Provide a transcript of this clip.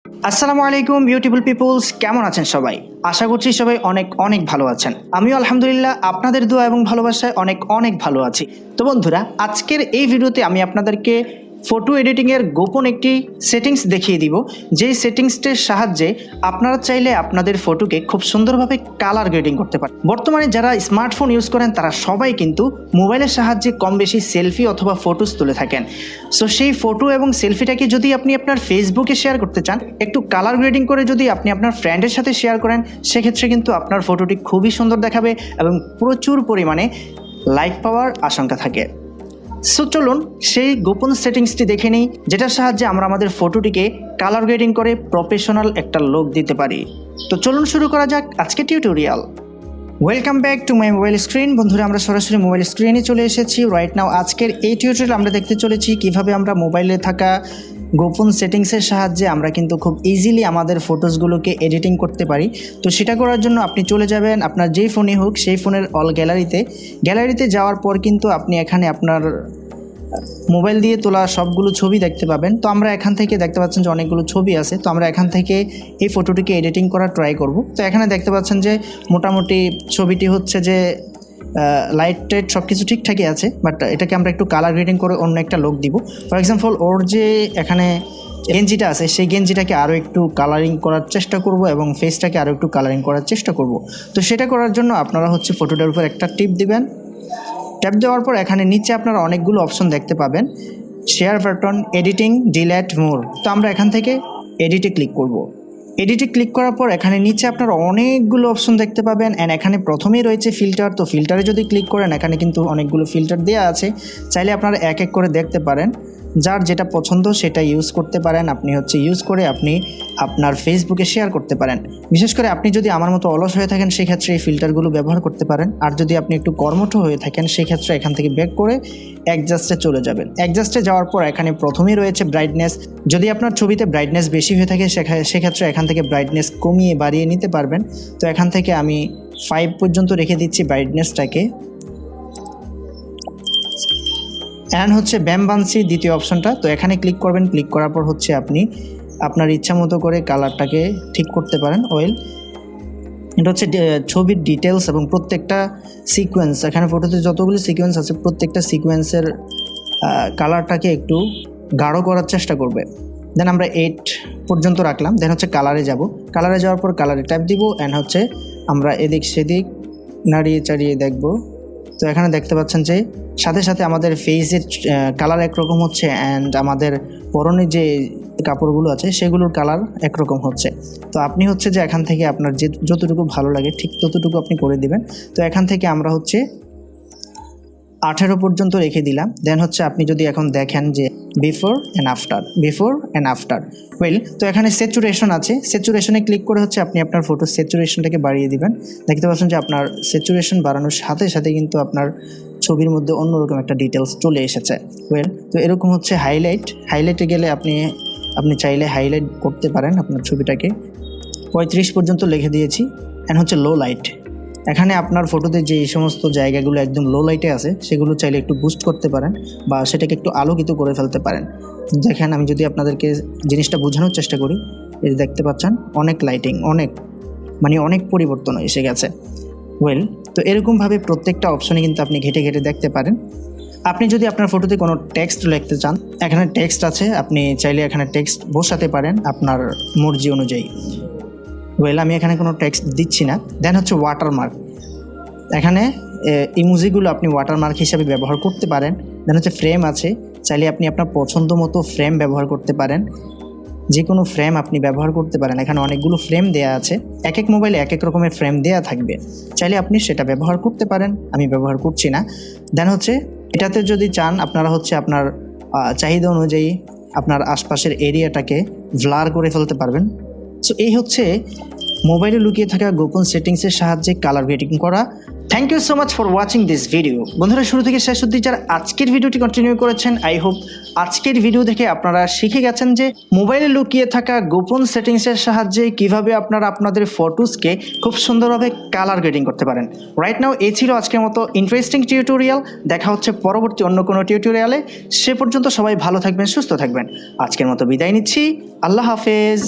আসসালামু আলাইকুম beautiful people's, কেমন আছেন সবাই? আশা করছি সবাই অনেক অনেক ভালো আছেন। আমিও আলহামদুলিল্লাহ আপনাদের দোয়া এবং ভালোবাসায় অনেক অনেক ভালো আছি। তো বন্ধুরা, আজকের এই ভিডিওতে আমি আপনাদেরকে ফটো এডিটিংয়ের গোপন একটি সেটিংস দেখিয়ে দিব, যেই সেটিংসটির সাহায্যে আপনারা চাইলে আপনাদের ফটোকে খুব সুন্দরভাবে কালার গ্রেডিং করতে পারেন। বর্তমানে যারা স্মার্টফোন ইউজ করেন তারা সবাই কিন্তু মোবাইলের সাহায্যে কম বেশি সেলফি অথবা ফটোস তুলে থাকেন। সো সেই ফটো এবং সেলফিটাকে যদি আপনি আপনার ফেসবুকে শেয়ার করতে চান, একটু কালার গ্রেডিং করে যদি আপনি আপনার ফ্রেন্ডের সাথে শেয়ার করেন, সেক্ষেত্রে কিন্তু আপনার ফটোটি খুবই সুন্দর দেখাবে এবং প্রচুর পরিমাণে লাইক পাওয়ার আশঙ্কা থাকে। সো চলুন সেই গোপন সেটিংসটি দেখে নিই, যেটার সাহায্যে আমরা আমাদের ফটোটিকে কালার গ্রেডিং করে প্রফেশনাল একটা লুক দিতে পারি। তো চলুন শুরু করা যাক আজকে tutorial. Welcome back to my mobile screen. বন্ধুরা, আমরা সরাসরি মোবাইল স্ক্রিনে চলে এসেছি রাইট নাও। আজকের এই টিউটোরিয়াল আমরা দেখতে চলেছি কিভাবে আমরা মোবাইলে থাকা গোপন সেটিংসের সাহায্যে আমরা কিন্তু খুব ইজিলি আমাদের ফটোসগুলোকে এডিটিং করতে পারি। তো সেটা করার জন্য আপনি চলে যাবেন আপনার যেই ফোনে হোক সেই ফোনের অল গ্যালারিতে যাওয়ার পর কিন্তু আপনি এখানে আপনার মোবাইল দিয়ে তোলা সবগুলো ছবি দেখতে পাবেন। তো আমরা এখান থেকে দেখতে পাচ্ছেন যে অনেকগুলো ছবি আছে। তো আমরা এখান থেকে এই ফটোটিকে এডিটিং করার ট্রাই করব। তো এখানে দেখতে পাচ্ছেন যে মোটামুটি ছবিটি হচ্ছে যে লাইট টাইট সব কিছু ঠিকঠাকই আছে, বাট এটাকে আমরা একটু কালার গ্রেডিং করে অন্য একটা লুক দিব। ফর এক্সাম্পল, ওর যে এখানে গেঞ্জিটা আছে সেই গেঞ্জিটাকে আরও একটু কালারিং করার চেষ্টা করব এবং ফেসটাকে আরও একটু কালারিং করার চেষ্টা করব। তো সেটা করার জন্য আপনারা হচ্ছে ফটোটার উপর একটা টিপ দিবেন। ট্যাপ দেওয়ার পর এখানে নিচে আপনারা অনেকগুলো অপশন দেখতে পাবেন, শেয়ার বাটন, এডিটিং, ডিলেট, মোর। তো আমরা এখান থেকে এডিটে ক্লিক করব। এডিটে ক্লিক করার পর এখানে নিচে আপনারা অনেকগুলো অপশন দেখতে পাবেন অ্যান্ড এখানে প্রথমেই রয়েছে ফিল্টার। তো ফিল্টারে যদি ক্লিক করেন এখানে কিন্তু অনেকগুলো ফিল্টার দেওয়া আছে, চাইলে আপনারা এক এক করে দেখতে পারেন। যার যেটা পছন্দ সেটা ইউজ করতে পারেন। আপনি হচ্ছে ইউজ করে আপনি আপনার ফেসবুকে শেয়ার করতে পারেন। বিশেষ করে আপনি যদি আমার মতো অলস হয়ে থাকেন সেক্ষেত্রে এই ফিল্টারগুলো ব্যবহার করতে পারেন। আর যদি আপনি একটু কর্মঠ হয়ে থাকেন সেক্ষেত্রে এখান থেকে ব্যাক করে অ্যাডজাস্টে চলে যাবেন। অ্যাডজাস্টে যাওয়ার পর এখানে প্রথমেই রয়েছে ব্রাইটনেস। যদি আপনার ছবিতে ব্রাইটনেস বেশি হয়ে থাকে সেক্ষেত্রে এখান থেকে ব্রাইটনেস কমিয়ে বাড়িয়ে নিতে পারবেন। তো এখান থেকে আমি 5 পর্যন্ত রেখে দিচ্ছি ব্রাইটনেসটাকে। অ্যান্ড হচ্ছে ব্যাম বানছি দ্বিতীয় অপশনটা। তো এখানে ক্লিক করবেন। ক্লিক করার পর হচ্ছে আপনি আপনার ইচ্ছা মতো করে কালারটাকে ঠিক করতে পারেন। এটা হচ্ছে ছবির ডিটেলস এবং প্রত্যেকটা সিকোয়েন্স, এখানে ফটোতে যতগুলো সিকোয়েন্স আছে প্রত্যেকটা সিকোয়েন্সের কালারটাকে একটু গাঢ় করার চেষ্টা করবে। দেন আমরা 8 পর্যন্ত রাখলাম। দেন হচ্ছে কালারে যাব। কালারে যাওয়ার পর কালারে ট্যাপ দিব অ্যান্ড হচ্ছে আমরা এদিক সেদিক নাড়িয়ে চাড়িয়ে দেখব। তো এখানে দেখতে পাচ্ছেন যে সাথে সাথে আমাদের ফেসের কালার একরকম হচ্ছে অ্যান্ড আমাদের পরনে যে কাপড়গুলো আছে সেগুলোর কালার একরকম হচ্ছে। তো আপনি হচ্ছে যে এখান থেকে আপনার যে যতটুকু ভালো লাগে ঠিক ততটুকু আপনি করে দিবেন। তো এখান থেকে আমরা হচ্ছে 18 পর্যন্ত রেখে দিলাম। দেন হচ্ছে আপনি যদি এখন দেখেন যে বিফোর অ্যান্ড আফটার তো এখানে স্যাচুরেশন আছে। স্যাচুরেশনে ক্লিক করে হচ্ছে আপনি আপনার ফটো স্যাচুরেশনটাকে বাড়িয়ে দিবেন। দেখতে পাচ্ছেন যে আপনার স্যাচুরেশন বাড়ানোর সাথে সাথে কিন্তু আপনার ছবির মধ্যে অন্যরকম একটা ডিটেলস চলে এসেছে। তো এরকম হচ্ছে হাইলাইটে গেলে আপনি চাইলে হাইলাইট করতে পারেন আপনার ছবিটাকে। 35 পর্যন্ত লিখে দিয়েছি। অ্যান্ড হচ্ছে লো লাইট। এখানে আপনার ফটোতে যে সমস্ত জায়গাগুলো একদম লো লাইটে আছে সেগুলো চাইলে একটু বুস্ট করতে পারেন বা সেটাকে একটু আলোকিত করে ফেলতে পারেন। দেখেন, আমি যদি আপনাদেরকে জিনিসটা বোঝানোর চেষ্টা করি, এই দেখতে পাচ্ছেন অনেক লাইটিং, অনেক পরিবর্তন এসে গেছে। তো এরকমভাবে প্রত্যেকটা অপশনে কিন্তু আপনি ঘেটে ঘেটে দেখতে পারেন। আপনি যদি আপনার ফটোতে কোনো টেক্সট লিখতে চান, এখানে টেক্সট আছে, আপনি চাইলে এখানে টেক্সট বসাতে পারেন আপনার মর্জি অনুযায়ী। আমি এখানে কোনো টেক্সট দিচ্ছি না। দেন হচ্ছে ওয়াটারমার্ক। এখানে ইমোজিগুলো আপনি ওয়াটারমার্ক হিসাবে ব্যবহার করতে পারেন। দেন হচ্ছে ফ্রেম আছে, চাইলে আপনি আপনার পছন্দ মতো ফ্রেম ব্যবহার করতে পারেন। যে কোনো ফ্রেম আপনি ব্যবহার করতে পারেন। এখানে অনেকগুলো ফ্রেম দেয়া আছে, এক এক মোবাইলে এক এক রকমের ফ্রেম দেয়া থাকবে, চাইলে আপনি সেটা ব্যবহার করতে পারেন। আমি ব্যবহার করছি না। দেন হচ্ছে এটাতে যদি চান আপনারা হচ্ছে আপনার চাহিদা অনুযায়ী আপনার আশপাশের এরিয়াটাকে ব্লার করে ফেলতে পারবেন। সো এই হচ্ছে মোবাইলে লুকিয়ে থাকা গোপন সেটিংসের সাহায্যে কালার গ্রেডিং করা। Thank you so much for watching this video. বন্ধুরা, শুরু থেকে শেষ অবধি যারা আজকের ভিডিওটি কন্টিনিউ করেছেন, আই হোপ আজকের ভিডিও দেখে আপনারা শিখে গেছেন যে মোবাইলে লুকিয়ে থাকা গোপন সেটিংসের সাহায্যে কিভাবে আপনারা আপনাদের ফটোসকে খুব সুন্দরভাবে কালার গ্রেডিং করতে পারেন। রাইট নাও এই ছিল আজকের মতো ইন্টারেস্টিং টিউটোরিয়াল। দেখা হচ্ছে পরবর্তী অন্য কোনো টিউটোরিয়ালে। সে পর্যন্ত সবাই ভালো থাকবেন, সুস্থ থাকবেন। আজকের মতো বিদায় নিচ্ছি। আল্লাহ হাফেজ।